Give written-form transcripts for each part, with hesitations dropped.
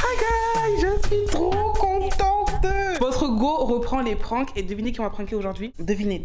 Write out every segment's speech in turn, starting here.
Hi guys, je suis trop contente. Votre go reprend les pranks et devinez qui on va pranker aujourd'hui. Devinez.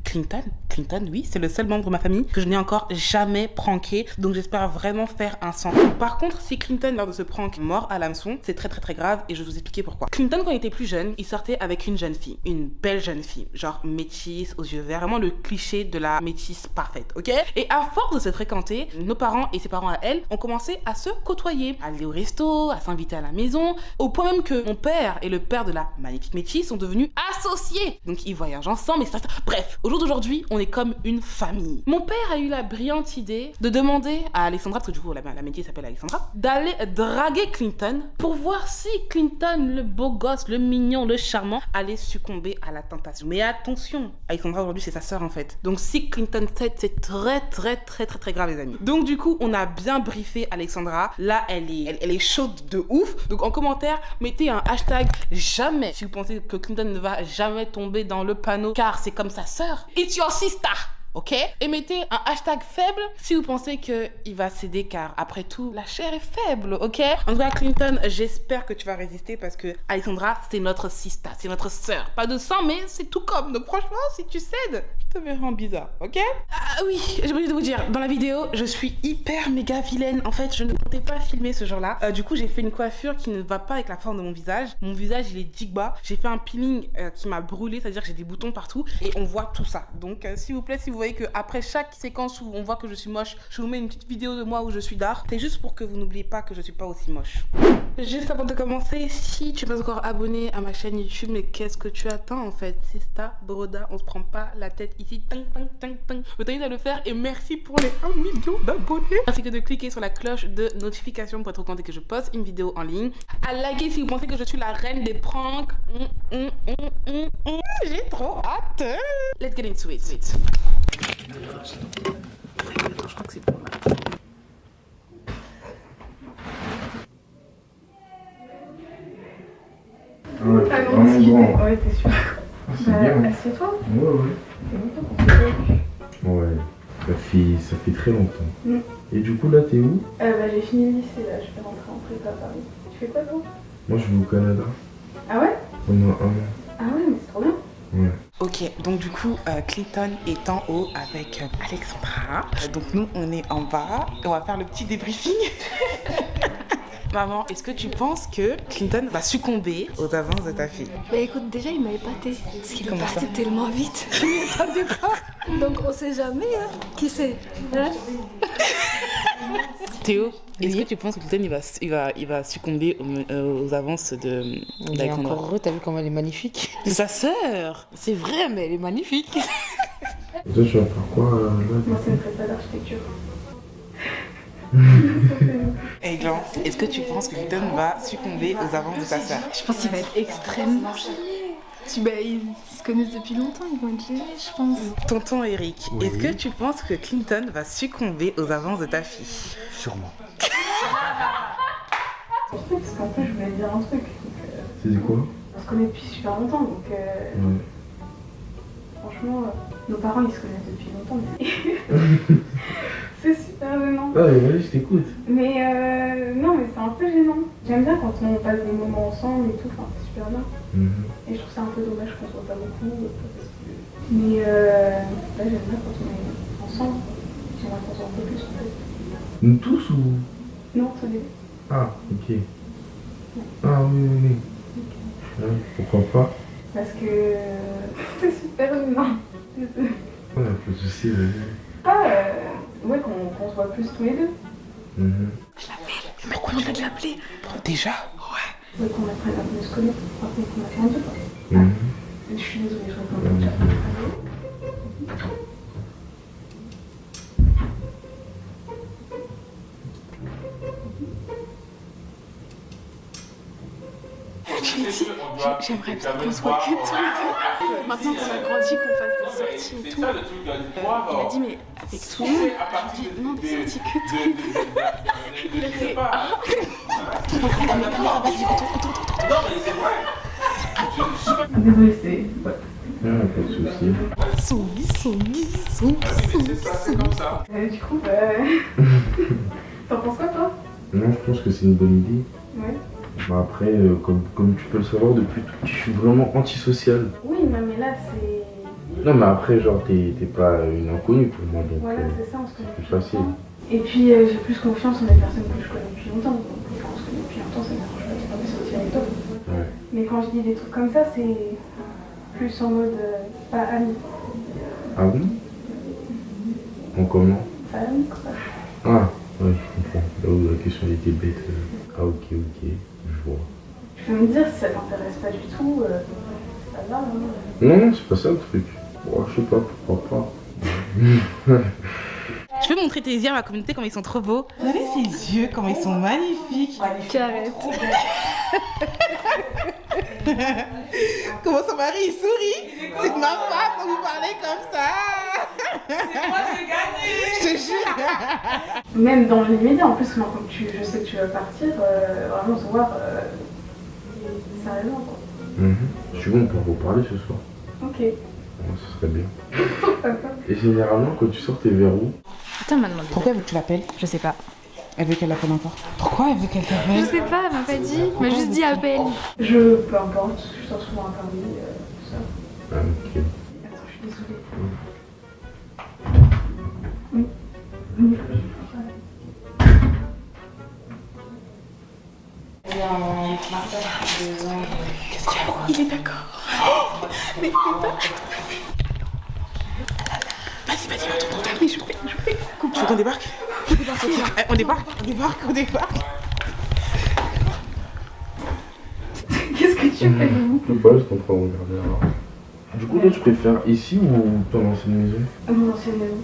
Clinton. Clinton, oui, c'est le seul membre de ma famille que je n'ai encore jamais pranké. Donc j'espère vraiment faire un sang. Par contre, si Clinton, lors de ce prank, mord à l'hameçon, c'est très grave et je vais vous expliquer pourquoi. Clinton, quand il était plus jeune, il sortait avec une jeune fille. Une belle jeune fille. Genre métisse, aux yeux verts. Vraiment le cliché de la métisse parfaite, ok? Et à force de se fréquenter, nos parents et ses parents à elle ont commencé à se côtoyer. À aller au resto, à s'inviter à la maison. Au point même que mon père et le père de la magnifique métisse sont devenus associés. Donc ils voyagent ensemble, etc. Bref, au jour d'aujourd'hui, on est comme une famille. Mon père a eu la brillante idée de demander à Alexandra, parce que du coup la métisse s'appelle Alexandra, d'aller draguer Clinton pour voir si Clinton, le beau gosse, le mignon, le charmant, allait succomber à la tentation. Mais attention, Alexandra aujourd'hui c'est sa sœur en fait. Donc si Clinton cède, c'est très grave les amis. Donc du coup, on a bien briefé Alexandra. Là, elle est chaude de ouf. Donc en commentaire, mettez un hashtag jamais si vous pensez que Clinton ne va jamais tomber dans le panneau car c'est comme sa sœur. It's your sister. Ok? Et mettez un hashtag faible si vous pensez qu'il va céder car après tout, la chair est faible, ok? En tout cas, Clinton, j'espère que tu vas résister parce que Alexandra, c'est notre sister, c'est notre sœur. Pas de sang, mais c'est tout comme. Donc franchement, si tu cèdes, je te verrai en bizarre, ok? Ah oui, j'ai oublié de vous dire, dans la vidéo, je suis hyper méga vilaine. En fait, je ne comptais pas filmer ce genre-là. Du coup, j'ai fait une coiffure qui ne va pas avec la forme de mon visage. Mon visage, il est digba. J'ai fait un peeling qui m'a brûlé, c'est-à-dire que j'ai des boutons partout et on voit tout ça. Donc, s'il vous plaît, si vous voyez que après chaque séquence où on voit que je suis moche, je vous mets une petite vidéo de moi où je suis dark. C'est juste pour que vous n'oubliez pas que je suis pas aussi moche. Juste avant de commencer, si tu n'es pas encore abonné à ma chaîne YouTube, mais qu'est-ce que tu attends en fait? C'est ça, broda, on se prend pas la tête ici. Je t'invite à le faire et merci pour les 1 million d'abonnés. Ainsi que de cliquer sur la cloche de notification pour être au courant dès que je poste une vidéo en ligne. À liker si vous pensez que je suis la reine des pranks. J'ai trop hâte. Let's get into it. Je crois que c'est bon là. Ouais, ah non, ouais, t'es sûr. C'est bien. Assieds-toi. Ouais. C'est longtemps qu'on s'est fait. Ouais, ça fait très longtemps. Et du coup, là, t'es où? J'ai fini le lycée, là. Je vais rentrer en prépa à Paris. Tu fais quoi, toi? Moi, je vais au Canada. Ah ouais? Pendant 1 an. Ah ouais, mais c'est trop bien. Ouais. Ok, donc du coup, Clinton est en haut avec Alexandra. Donc nous, on est en bas et on va faire le petit débriefing. Maman, est-ce que tu penses que Clinton va succomber aux avances de ta fille? Bah écoute, déjà il m'a épaté, parce qu'il est Comment parti ça tellement vite, je m'y attendais pas. Donc on sait jamais, hein. Qui sait, hein? Théo, est-ce que tu penses que Clinton il va succomber aux avances de Il est encore heureux, t'as vu comment elle est magnifique? de sa sœur? C'est vrai, mais elle est magnifique. Et toi, tu vas faire quoi là? Moi, c'est une prépa d'architecture. Hey Glan, est-ce que tu penses que Clinton va succomber aux avances de ta sœur? Je pense qu'il va être extrême. Ils se connaissent depuis longtemps, ils vont être gênés, je pense. Tonton Eric, Oui. est-ce que tu penses que Clinton va succomber aux avances de ta fille? Sûrement. Parce qu'en plus, je voulais te dire un truc. C'est quoi? On se connaît depuis super longtemps, donc franchement, nos parents ils se connaissent depuis longtemps. Mais c'est super gênant. Ah, ouais, je t'écoute. Mais non, mais c'est un peu gênant. J'aime bien quand on passe des moments ensemble et tout, enfin, c'est super bien. Et je trouve ça un peu dommage qu'on se voit pas beaucoup. Mais là, j'aime bien quand on est ensemble. J'aimerais qu'on soit un peu plus en fait. Nous tous ou? Non, au début. Ah, ok. Ah, oui. Ouais, pourquoi pas? Parce que c'est super gênant. Ouais, pas de soucis, vas-y. Ah, ouais, qu'on se voit plus tous les deux. Je l'appelle. Mais pourquoi tu vas l'appeler? Déjà? Ouais. Ouais, qu'on apprenne à mieux se connaître. Après qu'on a fait un peu quoi. Je suis désolée, je réponds déjà. Je lui ai dit, j'aimerais bien qu'on soit que tous les deux. Maintenant qu'on a grandi, qu'on fasse des sorties et tout. Il m'a dit, mais avec tout le monde? Je lui ai dit, non, des sorties que tous les deux. Il a fait, ah. Regarde ma caméra, vas-y, retourne. Désolée, c'est... Ouais. Ah, pas de soucis. Du coup, t'en penses quoi toi? Non, je pense que c'est une bonne idée. Ouais. Bah après, comme tu peux le savoir, depuis tout petit, je suis vraiment antisocial. Oui, mais là, c'est... Non, mais après, genre, t'es pas une inconnue pour moi, donc Voilà, c'est ça, on se connaît c'est depuis facile. longtemps. Et puis, j'ai plus confiance en les personnes que je connais depuis longtemps. Donc, quand on se connaît depuis longtemps, ça ne me dérange pas de sortir avec toi. Ouais. Mais quand je dis des trucs comme ça, c'est plus en mode pas ami. Ah bon? En comment? Pas ami, quoi. Ah, ouais, je comprends. Là où la question était bête. Ah, ok, je vois. Tu peux me dire si ça t'intéresse pas du tout, c'est pas grave. Hein. Non, c'est pas ça le truc. Bon, je sais pas, pourquoi pas. Je peux montrer tes yeux à ma communauté comme ils sont trop beaux. Regardez ces yeux, comment ils sont magnifiques. Tu arrêtes. Comment son mari il sourit. C'est de ma part quand vous parlez comme ça. C'est moi, j'ai gagné. Je te jure. Même dans l'immédiat, en plus, moi, comme je sais que tu vas partir, vraiment se voir sérieusement, quoi. Je suis bon pour vous parler ce soir. Ok. Ouais, ce serait bien. Et généralement, quand tu sors, t'es vers où? Attends, m'a demandé. Pourquoi elle veut que tu l'appelles? Je sais pas. Elle veut qu'elle l'appelle encore. Pourquoi elle veut qu'elle t'appelle? Je sais pas, elle m'a pas dit. Elle m'a juste dit appelle. Peu importe, je sors souvent à Paris, tout ça. Ah, ok. Attends, je suis désolée. Il est d'accord. Mais il est pas. Vas-y, attends, je fais. Tu veux qu'on débarque? On débarque. Qu'est-ce que tu fais? Je sais pas, je suis en train de regarder alors. Du coup, toi, tu préfères ici ou ton ancienne maison? Mon ancienne maison.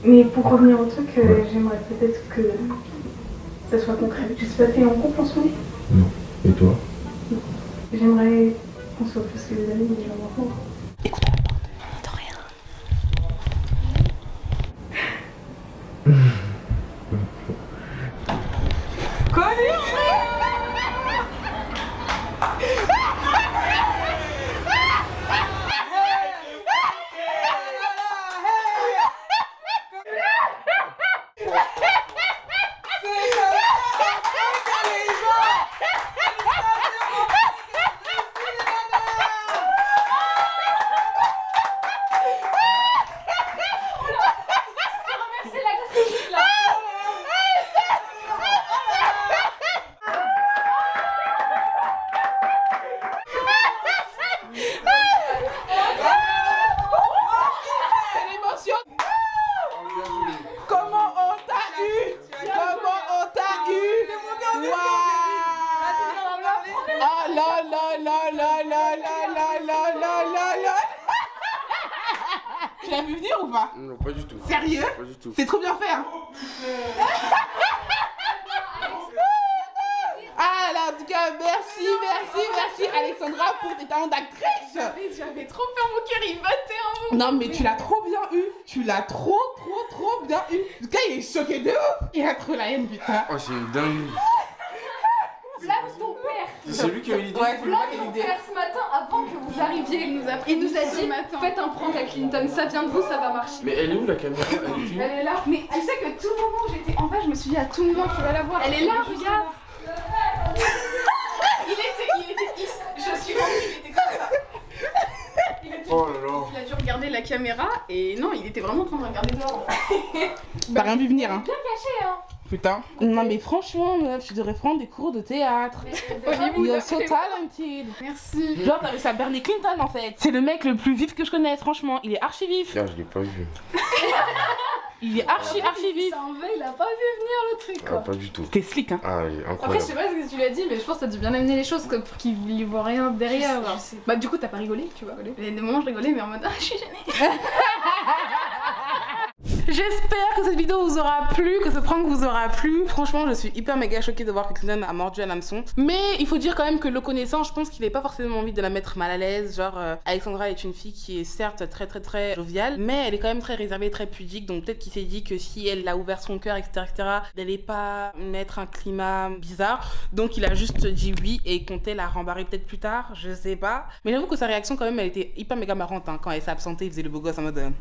Mais pour revenir au truc, j'aimerais peut-être que ça soit concret. Je sais pas, t'es en couple en ce moment? Non. Et toi? J'aimerais qu'on soit plus que des amis, mais j'en vois pas. Écoute, Attends, rien. Tu l'as vu venir ou pas? Non, pas du tout. Sérieux? Pas du tout. C'est trop bien fait, hein. Ah là, en tout cas, merci Alexandra pour tes talents d'actrice. J'avais trop peur, mon cœur il battait en moi. Non mais tu l'as trop bien eu. Tu l'as trop bien eu. En tout cas, il est choqué de ouf. Il a trop la haine, putain. Oh, c'est une dinguerie. Blâme ton père. C'est lui qui a eu l'idée. Ouais, c'est moi qui ai Blâme ton l'idée. père ce matin avant que vous arriviez. Il nous a dit faites un prank à Clinton, ça vient de vous, ça va marcher. Mais elle est où la caméra? Elle est où? Elle est là. Mais tu sais que tout le moment où j'étais en bas, je me suis dit à tout moment tu vas la voir. Elle est là, regarde. Il était je suis venue, il était comme ça. Oh là là. Il a dû regarder la caméra et non, il était vraiment en train de regarder dehors. T'as rien vu venir, hein. Bien caché, hein. Putain. Non mais franchement, meuf, tu devrais prendre des cours de théâtre. You're so talented. Merci. Genre, t'avais ça Bernie Clinton en fait. C'est le mec le plus vif que je connaisse, franchement. Il est archi vif. Ah, je l'ai pas vu. Il est archi vif. Ça en veut, il a pas vu venir le truc Ah, quoi. pas du tout. T'es slick, hein. Ah, il est Après, je incroyable. sais pas ce que tu lui as dit, mais je pense que t'as dû bien amener les choses pour qu'il y voit rien derrière. Je sais. Bah, du coup, t'as pas rigolé, tu vas rigoler. Il y a des moments où je rigolais, mais en mode je suis gênée. J'espère que cette vidéo vous aura plu, que ce prank vous aura plu. Franchement, je suis hyper méga choquée de voir que Clinton a mordu à l'hameçon. Mais il faut dire quand même que le connaissant, je pense qu'il n'avait pas forcément envie de la mettre mal à l'aise. Genre, Alexandra est une fille qui est certes très joviale, mais elle est quand même très réservée, très pudique. Donc peut-être qu'il s'est dit que si elle a ouvert son cœur, etc., n'allait pas mettre un climat bizarre. Donc il a juste dit oui et comptait la rembarrer peut-être plus tard, je sais pas. Mais j'avoue que sa réaction quand même, elle était hyper méga marrante hein. Quand elle s'est absentée, il faisait le beau gosse en mode...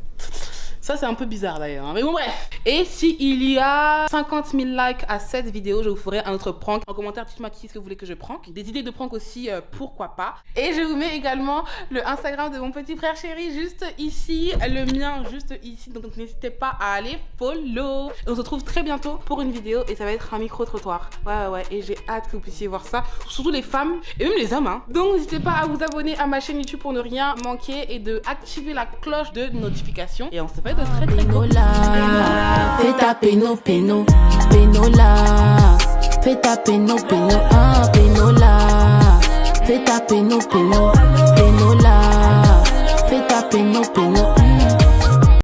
Ça, c'est un peu bizarre d'ailleurs. Hein. Mais bon, bref. Et s'il y a 50 000 likes à cette vidéo, je vous ferai un autre prank. En commentaire, dites-moi qui est-ce que vous voulez que je prank. Des idées de prank aussi, pourquoi pas. Et je vous mets également le Instagram de mon petit frère chéri juste ici. Le mien juste ici. Donc n'hésitez pas à aller follow. Et on se retrouve très bientôt pour une vidéo. Et ça va être un micro-trottoir. Ouais. Et j'ai hâte que vous puissiez voir ça. Surtout les femmes et même les hommes. Hein. Donc n'hésitez pas à vous abonner à ma chaîne YouTube pour ne rien manquer. Et de activer la cloche de notification. Et on se fait de très très gros. Fais ta péno, péno, pénola. Fais ta péno, péno, pénola. Fais ta péno, péno, pénola. Fais ta péno, péno.